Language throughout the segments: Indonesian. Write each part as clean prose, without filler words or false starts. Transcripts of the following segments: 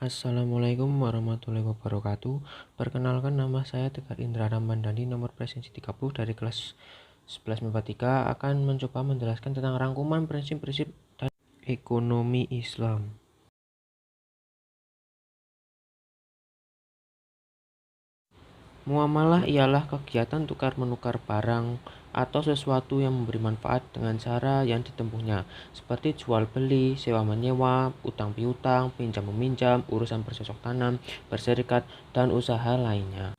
Assalamualaikum warahmatullahi wabarakatuh. Perkenalkan, nama saya Tegar Indra Ramadhani, nomor presensi 30 dari kelas 11 MIPA 3, akan mencoba menjelaskan tentang rangkuman prinsip-prinsip dan ekonomi Islam. Muamalah ialah kegiatan tukar-menukar barang atau sesuatu yang memberi manfaat dengan cara yang ditempuhnya, seperti jual beli, sewa menyewa, utang piutang, pinjam meminjam, urusan bercocok tanam, berserikat, dan usaha lainnya.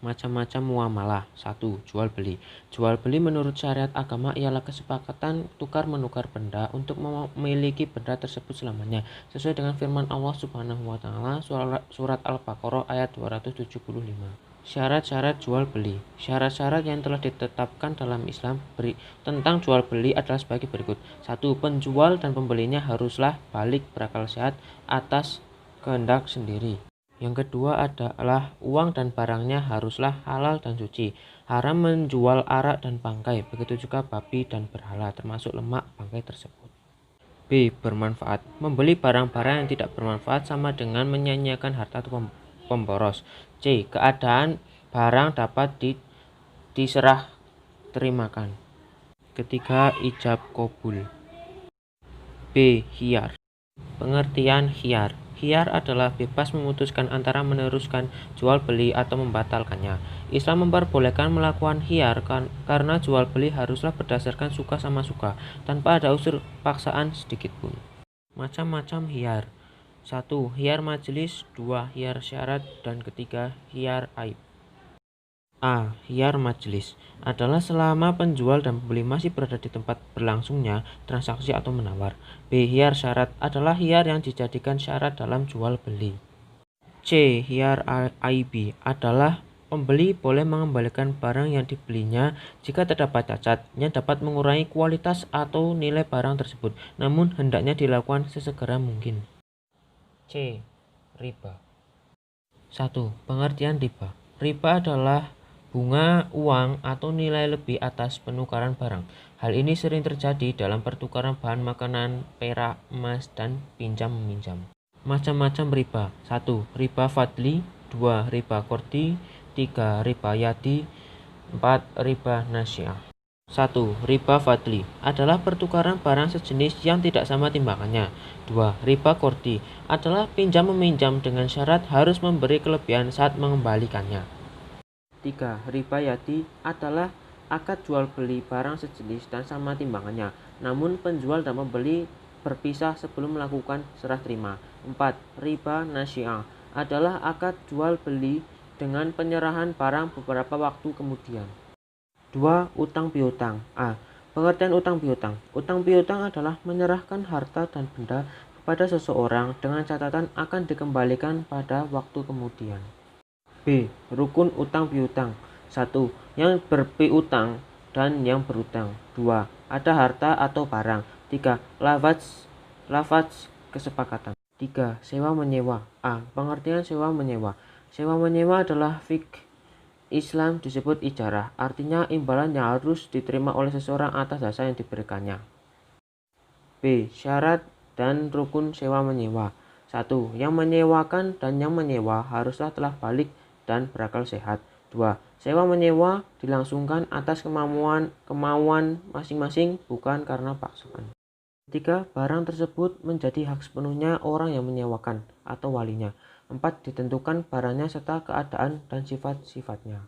Macam-macam muamalah. 1. Jual beli. Jual beli menurut syariat agama ialah kesepakatan tukar-menukar benda untuk memiliki benda tersebut selamanya, sesuai dengan firman Allah Subhanahu wa taala surat Al-Baqarah ayat 275. Syarat-syarat jual beli. Syarat-syarat yang telah ditetapkan dalam Islam tentang jual beli adalah sebagai berikut. 1. Penjual dan pembelinya haruslah balik berakal sehat atas kehendak sendiri. Yang kedua adalah uang dan barangnya haruslah halal dan suci. Haram menjual arak dan bangkai, begitu juga babi dan berhala, termasuk lemak bangkai tersebut. B. Bermanfaat. Membeli barang-barang yang tidak bermanfaat sama dengan menyia-nyiakan harta atau pemboros. C. Keadaan barang dapat diserah terimakan. Ketiga, ijab kabul. B. Khiyar. Pengertian khiyar. Khiyar adalah bebas memutuskan antara meneruskan jual beli atau membatalkannya. Islam memperbolehkan melakukan khiyar karena jual beli haruslah berdasarkan suka sama suka, tanpa ada unsur paksaan sedikitpun. Macam-macam khiyar. 1. Khiyar majelis. 2. Khiyar syarat. Dan ketiga, khiyar aib. A. Khiyar majelis adalah selama penjual dan pembeli masih berada di tempat berlangsungnya transaksi atau menawar. B. Khiyar syarat adalah khiyar yang dijadikan syarat dalam jual beli. C. Khiyar aib adalah pembeli boleh mengembalikan barang yang dibelinya jika terdapat cacat yang dapat mengurangi kualitas atau nilai barang tersebut, namun hendaknya dilakukan sesegera mungkin. C. Riba. 1. Pengertian riba. Riba adalah bunga uang atau nilai lebih atas penukaran barang. Hal ini sering terjadi dalam pertukaran bahan makanan, perak, emas, dan pinjam-meminjam. Macam-macam riba. 1. Riba fadli. 2. Riba kordi. 3. Riba yadi. 4. Riba nasiah. 1. Riba fadli adalah pertukaran barang sejenis yang tidak sama timbangannya. 2. Riba kordi adalah pinjam-meminjam dengan syarat harus memberi kelebihan saat mengembalikannya. 3. Riba yadi adalah akad jual beli barang sejenis dan sama timbangannya, namun penjual dan pembeli berpisah sebelum melakukan serah terima. 4. Riba nasiah adalah akad jual beli dengan penyerahan barang beberapa waktu kemudian. 2. Utang piutang. A. Pengertian utang piutang. Utang piutang adalah menyerahkan harta dan benda kepada seseorang dengan catatan akan dikembalikan pada waktu kemudian. B. Rukun utang piutang. 1. Yang berpiutang dan yang berutang. 2. Ada harta atau barang. 3. Lafaz kesepakatan. 3. Sewa menyewa. A. Pengertian sewa menyewa. Sewa menyewa adalah fikih Islam disebut ijarah, artinya imbalan yang harus diterima oleh seseorang atas jasa yang diberikannya. B. Syarat dan rukun sewa menyewa. 1. Yang menyewakan dan yang menyewa haruslah telah balik dan berakal sehat. 2. Sewa menyewa dilangsungkan atas kemauan masing-masing, bukan karena paksaan. 3. Barang tersebut menjadi hak sepenuhnya orang yang menyewakan atau walinya. 4. Ditentukan barangnya serta keadaan dan sifat-sifatnya.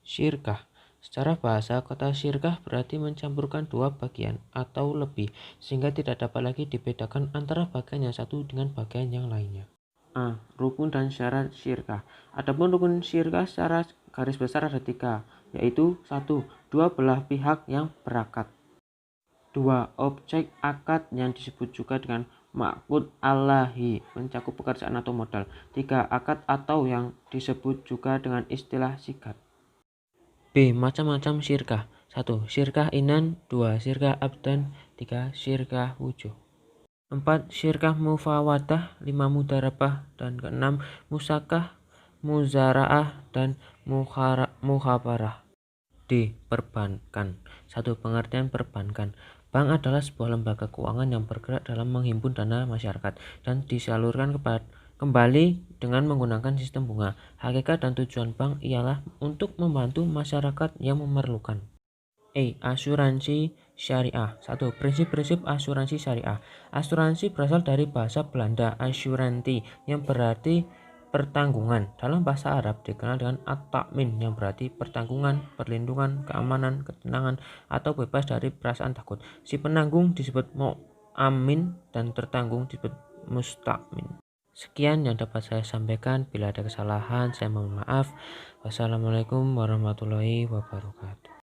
Syirkah. Secara bahasa, kata syirkah berarti mencampurkan dua bagian atau lebih, sehingga tidak dapat lagi dibedakan antara bagian yang satu dengan bagian yang lainnya. A. Rukun dan syarat syirkah. Adapun rukun syirkah secara garis besar ada 3, yaitu 1. Dua belah pihak yang berakad. 2. Objek akad yang disebut juga dengan ma'qud Allahi, mencakup pekerjaan atau modal. 3. Akad atau yang disebut juga dengan istilah sigat. B. Macam-macam syirkah. 1. Syirkah inan. 2. Syirkah abdan. 3. Syirkah wujuh. 4. Syirkah mufawadah. 5. Mudarabah. Dan ke-6 musakah, muzara'ah, dan mukhabarah. D. Perbankan. 1. Pengertian perbankan. Bank adalah sebuah lembaga keuangan yang bergerak dalam menghimpun dana masyarakat dan disalurkan kembali dengan menggunakan sistem bunga. Hakikat dan tujuan bank ialah untuk membantu masyarakat yang memerlukan. Asuransi syariah. 1. Prinsip-prinsip asuransi syariah. Asuransi berasal dari bahasa Belanda assurantie yang berarti pertanggungan. Dalam bahasa Arab dikenal dengan at-ta'min yang berarti pertanggungan, perlindungan, keamanan, ketenangan, atau bebas dari perasaan takut. Si penanggung disebut mu'amin dan tertanggung disebut musta'min. Sekian yang dapat saya sampaikan. Bila ada kesalahan, saya mohon maaf. Wassalamualaikum warahmatullahi wabarakatuh.